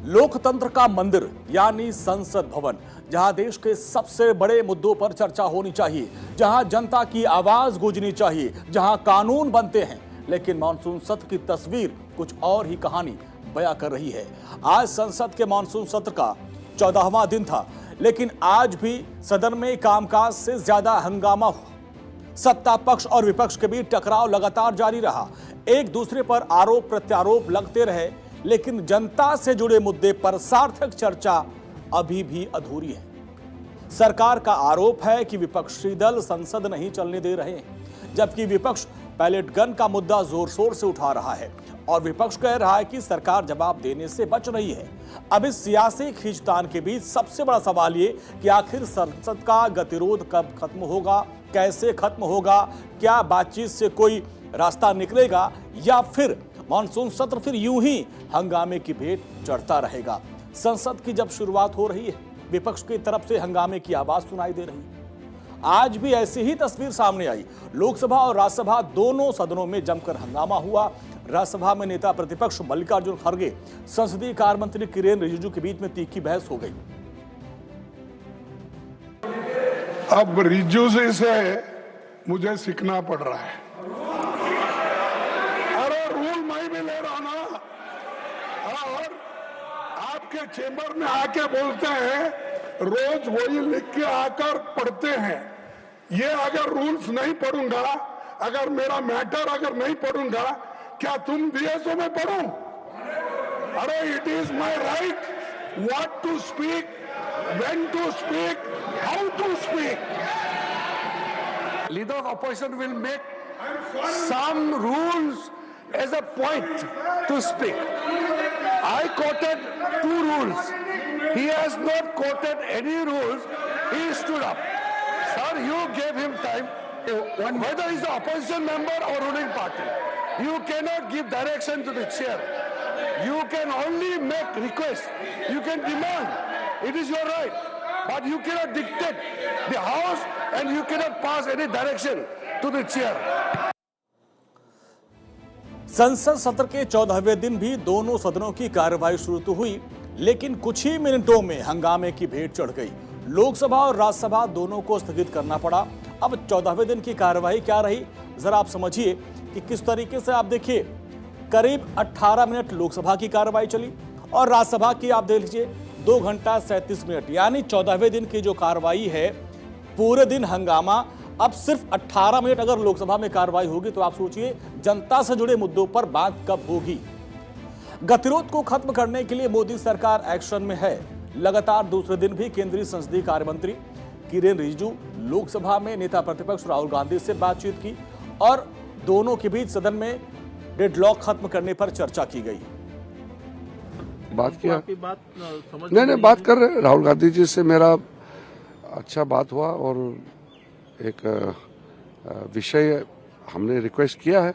लोकतंत्र का मंदिर यानी संसद भवन, जहां देश के सबसे बड़े मुद्दों पर चर्चा होनी चाहिए, जहां जनता की आवाज गूंजनी चाहिए, जहां कानून बनते हैं। लेकिन मानसून सत्र की तस्वीर कुछ और ही कहानी बयां कर रही है। आज संसद के मानसून सत्र का 14वां दिन था, लेकिन आज भी सदन में कामकाज से ज्यादा हंगामा हुआ। सत्ता पक्ष और विपक्ष के बीच टकराव लगातार जारी रहा। एक दूसरे पर आरोप प्रत्यारोप लगते रहे, लेकिन जनता से जुड़े मुद्दे पर सार्थक चर्चा अभी भी अधूरी है। सरकार का आरोप है कि विपक्षी दल संसद नहीं चलने दे रहे हैं, जबकि विपक्ष पैलेट गन का मुद्दा जोर शोर से उठा रहा है और विपक्ष कह रहा है कि सरकार जवाब देने से बच रही है। अब इस सियासी खींचतान के बीच सबसे बड़ा सवाल ये कि आखिर संसद का गतिरोध कब खत्म होगा, कैसे खत्म होगा, क्या बातचीत से कोई रास्ता निकलेगा या फिर मानसून सत्र फिर यूं ही हंगामे की भेंट चढ़ता रहेगा। संसद की जब शुरुआत हो रही है, विपक्ष की तरफ से हंगामे की आवाज सुनाई दे रही है। आज भी ऐसी ही तस्वीर सामने आई। लोकसभा और राज्यसभा दोनों सदनों में जमकर हंगामा हुआ। राज्यसभा में नेता प्रतिपक्ष मल्लिकार्जुन खड़गे, संसदीय कार्य मंत्री किरेन रिजिजू के बीच में तीखी बहस हो गई। अब रिजिजू से मुझे सीखना पड़ रहा है। अरे रूल मैं भी ले रहा ना, और आपके चेंबर में आके बोलते हैं, रोज वही लिख के आकर पढ़ते हैं। ये अगर रूल्स नहीं पढ़ूंगा, अगर मेरा मैटर अगर नहीं पढ़ूंगा, क्या तुम डीएसओ में पढ़ो? अरे it is my right what to speak, when to speak, how to speak. Leader of opposition will make some rules as a point to speak. I quoted 2 rules. He has not quoted any rules. He stood up. Sir, you gave him time. Whether he's the opposition member or ruling party, you cannot give direction to the chair. You can only make requests. You can demand. It is your right. But you cannot dictate the house and you cannot pass any direction to the chair. संसद सत्र के 14वें दिन भी दोनों सदनों की कार्रवाई शुरू तो हुई, लेकिन कुछ ही मिनटों में हंगामे की भेंट चढ़ गई। लोकसभा और राज्यसभा दोनों को स्थगित करना पड़ा। अब 14वें दिन की कार्रवाई क्या रही, जरा आप समझिए कि किस तरीके से। आप देखिए, करीब 18 मिनट लोकसभा की कार्रवाई चली और राज्यसभा की आप देख लीजिए 2 घंटा 37 मिनट, यानी 14वें दिन की जो कार्रवाई है, पूरे दिन हंगामा। अब सिर्फ 18 मिनट अगर लोकसभा में कार्रवाई होगी तो आप सोचिए जनता से जुड़े मुद्दों पर बात कब होगी। गतिरोध को खत्म करने के लिए मोदी सरकार एक्शन में है। लगातार दूसरे दिन भी केंद्रीय संसदीय कार्य मंत्री किरेन रिजिजू लोकसभा में नेता प्रतिपक्ष राहुल गांधी से बातचीत की और दोनों के बीच सदन में डेडलॉक खत्म करने पर चर्चा की गई। बात किया, नहीं बात कर रहे। राहुल गांधी जी से मेरा अच्छा बात हुआ और एक विषय हमने रिक्वेस्ट किया है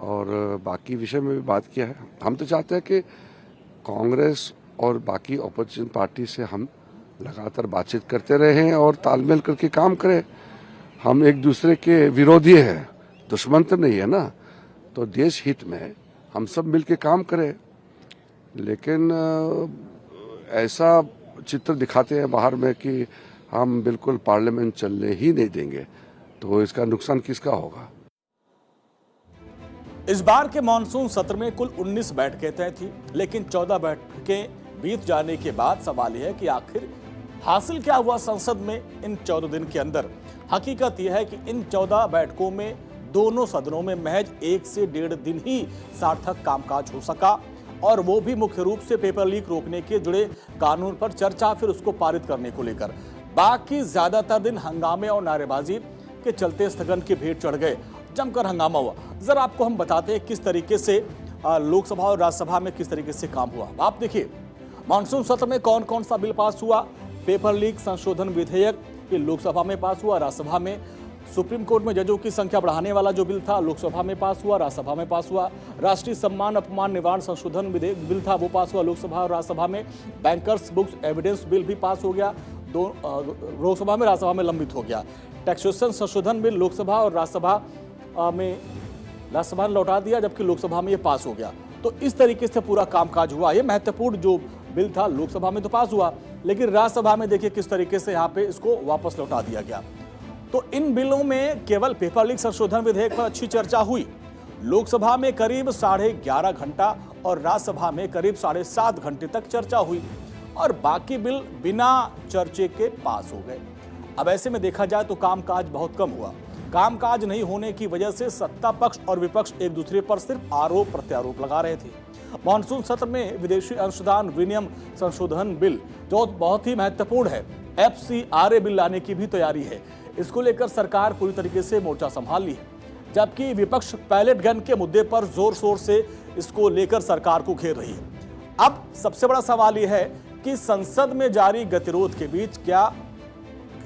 और बाकी विषय में भी बात किया है। हम तो चाहते हैं कि कांग्रेस और बाकी ऑपोजिशन पार्टी से हम लगातार बातचीत करते रहें और तालमेल करके काम करें। हम एक दूसरे के विरोधी हैं, दुश्मन तो नहीं है ना, तो देश हित में हम सब मिलके काम करें। लेकिन ऐसा चित्र दिखाते हैं बाहर में कि हम बिल्कुल पार्लियामेंट चलने ही नहीं देंगे, तो इसका नुकसान किसका होगा। इस बार के मानसून सत्र में कुल 19 बैठकें तय थी, लेकिन 14 बैठकें बीत जाने के बाद सवाल यह है कि आखिर हासिल क्या हुआ संसद में इन 14 दिन के अंदर। हकीकत यह है कि इन 14 बैठकों में दोनों सदनों में महज 1 से 1.5 दिन ही सार्थक कामकाज हो सका, और वो भी मुख्य रूप से पेपर लीक रोकने के जुड़े कानून पर चर्चा, फिर उसको पारित करने को लेकर। बाकी ज्यादातर दिन हंगामे और नारेबाजी के चलते स्थगन की भेंट चढ़ गए, जमकर हंगामा हुआ। जरा आपको हम बताते हैं किस तरीके से लोकसभा और राज्यसभा में किस तरीके से काम हुआ। आप देखिए, मानसून सत्र में कौन कौन सा बिल पास हुआ। पेपर लीक संशोधन विधेयक ये लोकसभा में पास हुआ। राज्यसभा में सुप्रीम कोर्ट में जजों की संख्या बढ़ाने वाला जो बिल था, लोकसभा में पास हुआ, राज्यसभा में पास हुआ। राष्ट्रीय सम्मान अपमान निवारण संशोधन विधेयक बिल था, वो पास हुआ लोकसभा और राज्यसभा में। बैंकर्स बुक्स एविडेंस बिल भी पास हो गया, लोकसभा में, राज्यसभा में लंबित हो गया। टैक्सेशन संशोधन बिल लोकसभा और राज्यसभा में लौटा दिया, जबकि लोकसभा में ये पास हो गया। तो इस तरीके से पूरा कामकाज हुआ। ये महत्वपूर्ण जो बिल था, लोकसभा में तो पास हुआ, लेकिन राज्यसभा में देखिए किस तरीके से यहाँ पे इसको वापस लौटा दिया गया। तो इन बिलों में केवल पेपर लीक संशोधन विधेयक पर अच्छी चर्चा हुई। लोकसभा में करीब 11.5 घंटा और राज्यसभा में करीब 7.5 घंटे तक चर्चा हुई और बाकी बिल बिना चर्चे के पास हो गए। अब ऐसे में देखा जाए तो कामकाज बहुत कम हुआ। कामकाज नहीं होने की वजह से सत्ता पक्ष और विपक्ष एक दूसरे पर सिर्फ आरोप प्रत्यारोप लगा रहे थे। मॉनसून सत्र में विदेशी अंशदान विनियम संशोधन बिल जो बहुत ही महत्वपूर्ण है, FCRA बिल लाने की भी तैयारी है। इसको लेकर सरकार पूरी तरीके से मोर्चा संभाल ली है, जबकि विपक्ष पैलेट गन के मुद्दे पर जोर शोर से इसको लेकर सरकार को घेर रही है। अब सबसे बड़ा सवाल यह है कि संसद में जारी गतिरोध के बीच क्या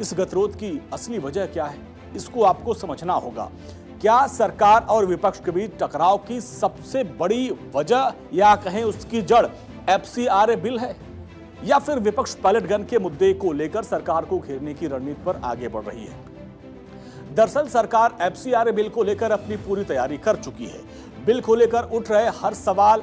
इस गतिरोध की असली वजह क्या है, इसको आपको समझना होगा। क्या सरकार और विपक्ष के बीच टकराव की सबसे बड़ी वजह या कहें उसकी जड़ FCRA बिल है, या फिर विपक्ष पैलेट गन के मुद्दे को लेकर सरकार को घेरने की रणनीति पर आगे बढ़ रही है? दरअसल सरकार FCRA बिल को लेकर अपनी पूरी तैयारी कर चुकी है। बिल को लेकर उठ रहे हर सवाल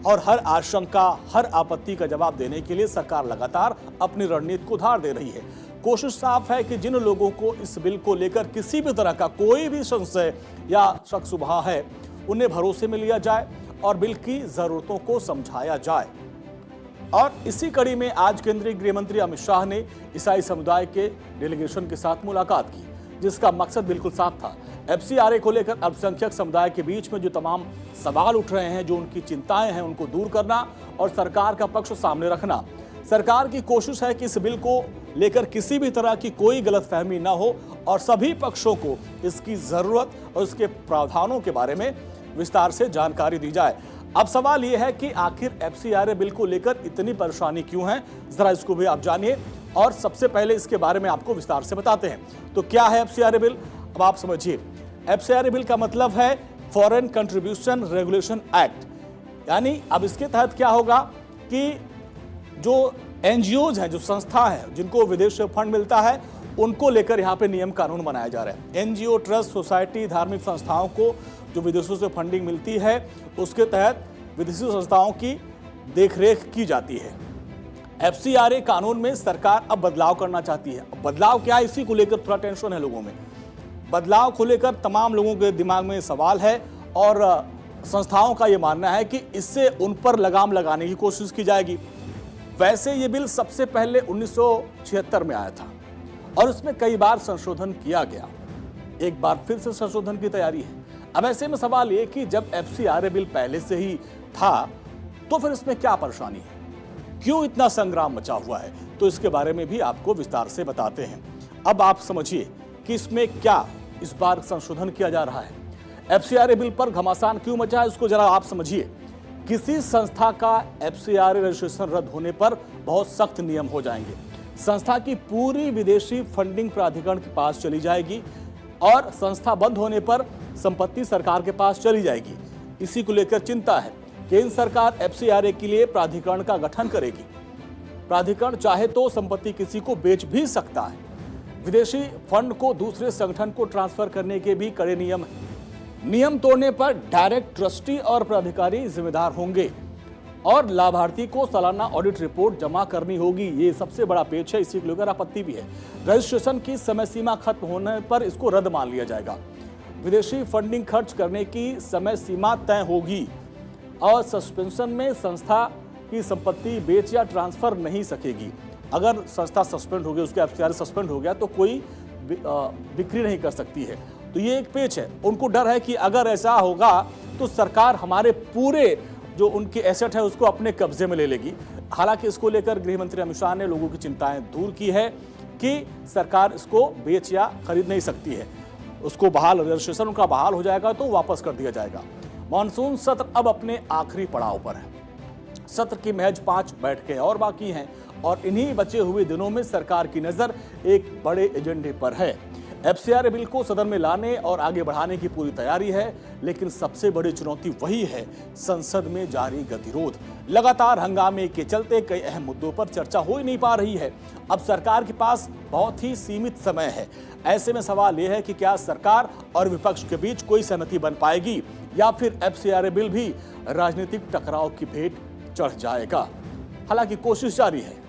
और हर आशंका, हर आपत्ति का जवाब देने के लिए सरकार लगातार अपनी रणनीति को धार दे रही है। कोशिश साफ है कि जिन लोगों को इस बिल को लेकर किसी भी तरह का कोई भी संशय या शक शुबहा है, उन्हें भरोसे में लिया जाए और बिल की जरूरतों को समझाया जाए। और इसी कड़ी में आज केंद्रीय गृह मंत्री अमित शाह ने ईसाई समुदाय के डेलीगेशन के साथ मुलाकात की, जिसका मकसद बिल्कुल साफ था। FCRA को लेकर अल्पसंख्यक समुदाय के बीच में जो तमाम सवाल उठ रहे हैं, जो उनकी चिंताएं हैं, उनको दूर करना और सरकार का पक्ष सामने रखना। सरकार की कोशिश है कि इस बिल को लेकर किसी भी तरह की कोई गलतफहमी ना हो और सभी पक्षों को इसकी जरूरत और इसके प्रावधानों के बारे में विस्तार से जानकारी दी जाए। अब सवाल यह है कि आखिर FCRA बिल को लेकर इतनी परेशानी क्यों है, जरा इसको भी आप जानिए और सबसे पहले इसके बारे में आपको विस्तार से बताते हैं। तो क्या है FCRA बिल, अब आप समझिए। FCRA बिल का मतलब है फॉरेन कंट्रीब्यूशन रेगुलेशन एक्ट, यानी अब इसके तहत क्या होगा कि जो NGOs हैं, जो संस्था है जिनको विदेश से फंड मिलता है, उनको लेकर यहाँ पे नियम कानून बनाया जा रहा है। NGO, ट्रस्ट, सोसाइटी, धार्मिक संस्थाओं को जो विदेशों से फंडिंग मिलती है, उसके तहत विदेशी संस्थाओं की देखरेख की जाती है। FCRA कानून में सरकार अब बदलाव करना चाहती है। बदलाव क्या है, इसी को लेकर थोड़ा टेंशन है लोगों में। बदलाव को लेकर तमाम लोगों के दिमाग में सवाल है और संस्थाओं का ये मानना है कि इससे उन पर लगाम लगाने की कोशिश की जाएगी। वैसे ये बिल सबसे पहले 1976 में आया था और उसमें कई बार संशोधन किया गया। एक बार फिर से संशोधन की तैयारी है। अब ऐसे में सवाल ये कि जब FCRA बिल पहले से ही था तो फिर इसमें क्या परेशानी है, क्यों इतना संग्राम मचा हुआ है, तो इसके बारे में भी आपको विस्तार से बताते हैं। अब आप समझिए कि इसमें क्या इस बार संशोधन किया जा रहा है। FCRA बिल पर घमासान क्यों मचा है, इसको जरा आप समझिए। किसी संस्था का FCRA रजिस्ट्रेशन रद्द होने पर बहुत सख्त नियम हो जाएंगे। संस्था की पूरी विदेशी फंडिंग प्राधिकरण के पास चली जाएगी और संस्था बंद होने पर संपत्ति सरकार के पास चली जाएगी। इसी को लेकर चिंता है। केंद्र सरकार FCRA के लिए प्राधिकरण का गठन करेगी। प्राधिकरण चाहे तो संपत्ति किसी को बेच भी सकता है। विदेशी फंड को दूसरे संगठन को ट्रांसफर करने के भी कड़े नियम हैं। नियम तोड़ने पर डायरेक्ट ट्रस्टी और प्राधिकारी जिम्मेदार होंगे और लाभार्थी को सालाना ऑडिट रिपोर्ट जमा करनी होगी। ये सबसे बड़ा पेच है, इसी को लेकर आपत्ति भी है। रजिस्ट्रेशन की समय सीमा खत्म होने पर इसको रद्द मान लिया जाएगा। विदेशी फंडिंग खर्च करने की समय सीमा तय होगी और सस्पेंशन में संस्था की संपत्ति बेच या ट्रांसफर नहीं सकेगी। अगर संस्था सस्पेंड हो गई, उसके FCRA सस्पेंड हो गया तो कोई बिक्री नहीं कर सकती है। तो ये एक पेच है। उनको डर है कि अगर ऐसा होगा तो सरकार हमारे पूरे जो उनके एसेट है उसको अपने कब्जे में ले लेगी। हालांकि इसको लेकर गृह मंत्री अमित शाह ने लोगों की चिंताएं दूर की है कि सरकार इसको बेच या खरीद नहीं सकती है। उसको बहाल, रजिस्ट्रेशन उनका बहाल हो जाएगा तो वापस कर दिया जाएगा। मॉनसून सत्र अब अपने आखिरी पड़ाव पर है। सत्र की महज 5 बैठकें और बाकी हैं और इन्हीं बचे हुए दिनों में सरकार की नजर एक बड़े एजेंडे पर है। FCRA बिल को सदन में लाने और आगे बढ़ाने की पूरी तैयारी है, लेकिन सबसे बड़ी चुनौती वही है, संसद में जारी गतिरोध। लगातार हंगामे के चलते कई अहम मुद्दों पर चर्चा हो ही नहीं पा रही है। अब सरकार के पास बहुत ही सीमित समय है। ऐसे में सवाल यह है कि क्या सरकार और विपक्ष के बीच कोई सहमति बन पाएगी या फिर FCRA बिल भी राजनीतिक टकराव की भेंट चढ़ जाएगा। हालांकि कोशिश जारी है।